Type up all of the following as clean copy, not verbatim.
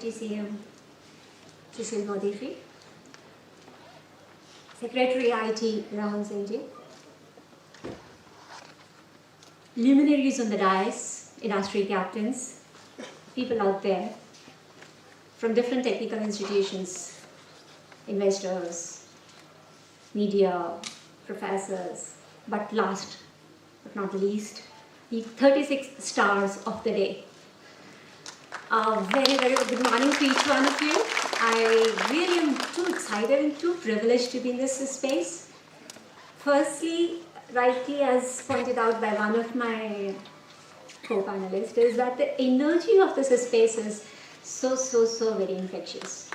Deputy CM Sushil Modi, Secretary IT Rahul Singh, luminaries on the dais, industry captains, people out there from different technical institutions, investors, media, professors, but last but not least, the 36 stars of the day. Very, very good morning to each one of you. I really am too excited and too privileged to be in this space. Firstly, rightly as pointed out by one of my co-panelists, is that the energy of this space is so very infectious.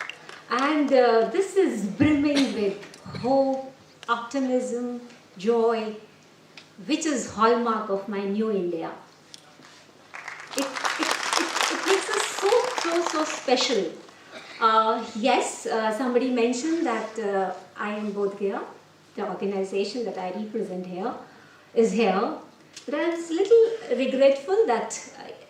And this is brimming with hope, optimism, joy, which is hallmark of my new India. It makes us so special. Yes, somebody mentioned that I am both here. The organization that I represent here is here. But I was a little regretful that,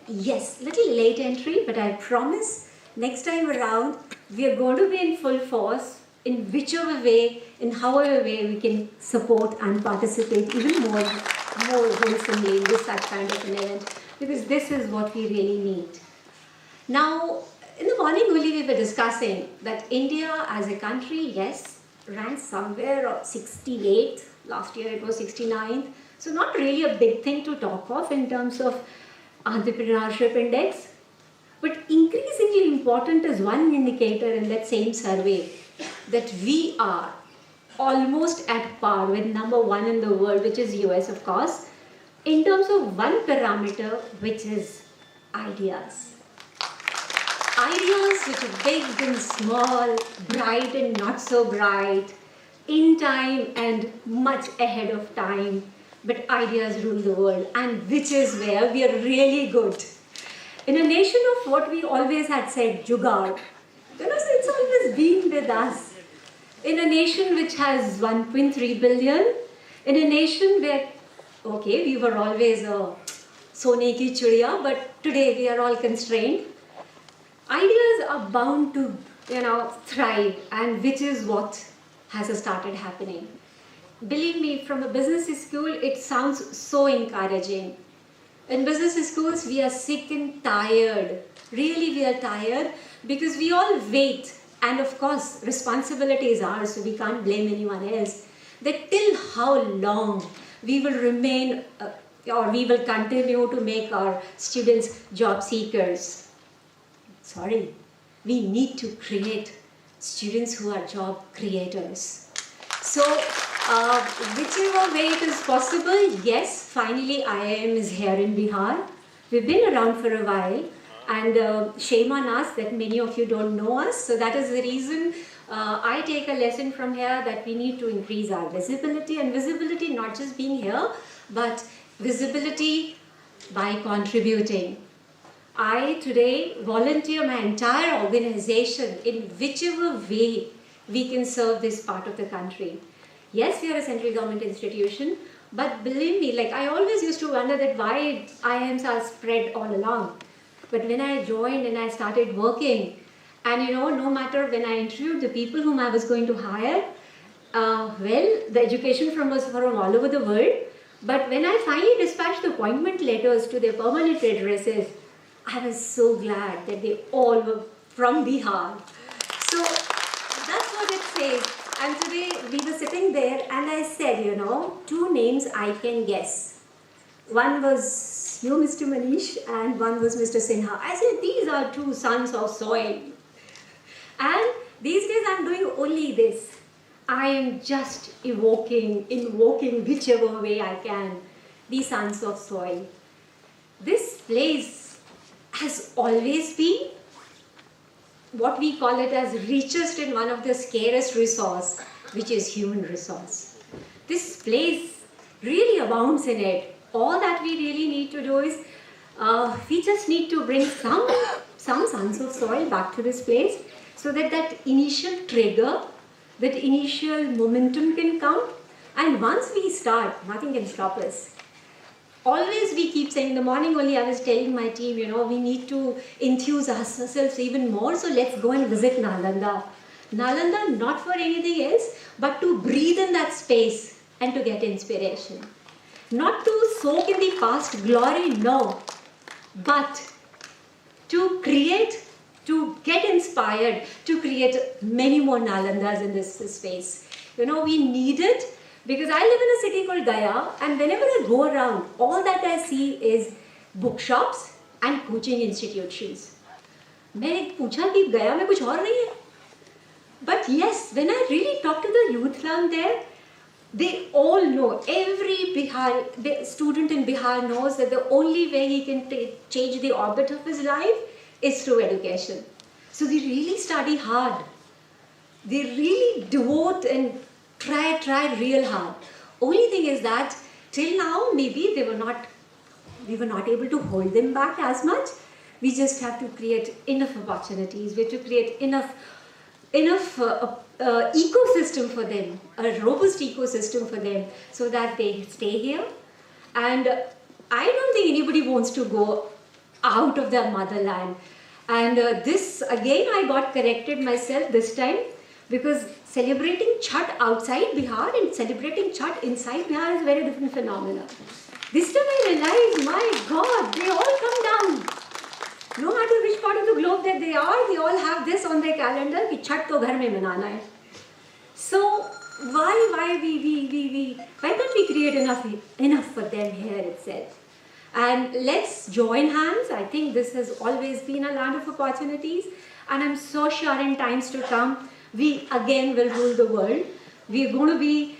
yes, little late entry, but I promise next time around we are going to be in full force in whichever way, in however way we can support and participate even more wholesomely in this such kind of an event, because this is what we really need. Now, in the morning only we were discussing that India as a country, yes, ranks somewhere 68th, last year it was 69th, so not really a big thing to talk of in terms of entrepreneurship index, but increasingly important is one indicator in that same survey that we are almost at par with number one in the world, which is US of course, in terms of one parameter, which is ideas. Ideas which are big and small, bright and not so bright, in time and much ahead of time, but ideas rule the world, and which is where we are really good. In a nation of what we always had said, jugaad, it's always been with us. In a nation which has 1.3 billion, in a nation where, okay, we were always a sone ki chidiya, but today we are all constrained. Ideas are bound to, thrive, and which is what has started happening. Believe me, from a business school, it sounds so encouraging. In business schools, we are sick and tired. Really, we are tired because we all wait. And of course, responsibility is ours, so we can't blame anyone else. That till how long we will remain or we will continue to make our students job seekers. Sorry, we need to create students who are job creators. So, whichever way it is possible, yes, finally IIM is here in Bihar. We've been around for a while, and shame on us that many of you don't know us. So that is the reason I take a lesson from here that we need to increase our visibility, and visibility not just being here, but visibility by contributing. I today volunteer my entire organization in whichever way we can serve this part of the country. Yes, we are a central government institution, but believe me, I always used to wonder that why IIMs are spread all along. But when I joined and I started working, and no matter when I interviewed the people whom I was going to hire, the education was from all over the world. But when I finally dispatched the appointment letters to their permanent addresses, I was so glad that they all were from Bihar. So that's what it says. And today we were sitting there and I said, two names I can guess. One was you, Mr. Manish, and one was Mr. Sinha. I said, these are two sons of soil. And these days I'm doing only this. I am just invoking whichever way I can, the sons of soil. This place has always been what we call it as richest in one of the scarcest resource, which is human resource. This place really abounds in it. All that we really need to do is, we just need to bring some sons of soil back to this place so that that initial trigger, that initial momentum can come. And once we start, nothing can stop us. Always we keep saying, in the morning only I was telling my team, we need to enthuse ourselves even more, so let's go and visit Nalanda. Nalanda not for anything else, but to breathe in that space and to get inspiration. Not to soak in the past glory, no, but to create, to get inspired, to create many more Nalandas in this space. We need it. Because I live in a city called Gaya, and whenever I go around, all that I see is bookshops and coaching institutions. मैंने पूछा कि गया में कुछ और नहीं है. But yes, when I really talk to the youth around there, they all know, every student in Bihar knows that the only way he can change the orbit of his life is through education. So they really study hard. They really devote and try real hard. Only thing is that till now maybe we were not able to hold them back as much. We just have to create enough opportunities. We have to create enough ecosystem for them, a robust ecosystem for them, so that they stay here. And I don't think anybody wants to go out of their motherland. And this again I got corrected myself this time, because celebrating Chhat outside Bihar and celebrating Chhat inside Bihar is a very different phenomenon. This time I realized, my God, they all come down. No matter which part of the globe that they all have this on their calendar कि Chhat तो घर में मनाना है. So why can't we create enough for them here itself? And let's join hands. I think this has always been a land of opportunities, and I'm so sure in times to come we again will rule the world. We're going to be,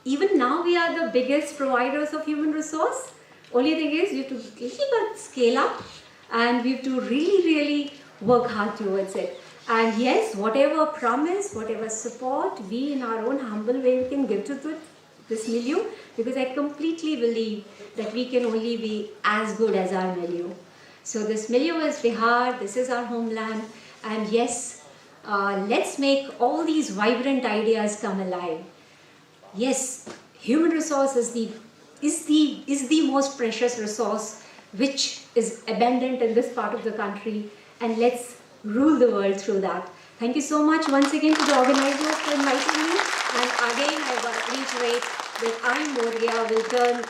even now we are the biggest providers of human resource. Only thing is you have to scale up, and we have to really work hard towards it. And yes, whatever promise, whatever support we in our own humble way we can give to this milieu, because I completely believe that we can only be as good as our milieu. So this milieu is Bihar, this is our homeland, and yes, let's make all these vibrant ideas come alive. Yes, human resource is the most precious resource which is abundant in this part of the country, and let's rule the world through that. Thank you so much once again to the organizers for inviting me, and again I reiterate that I, Moria,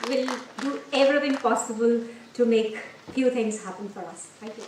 will do everything possible to make few things happen for us. Thank you.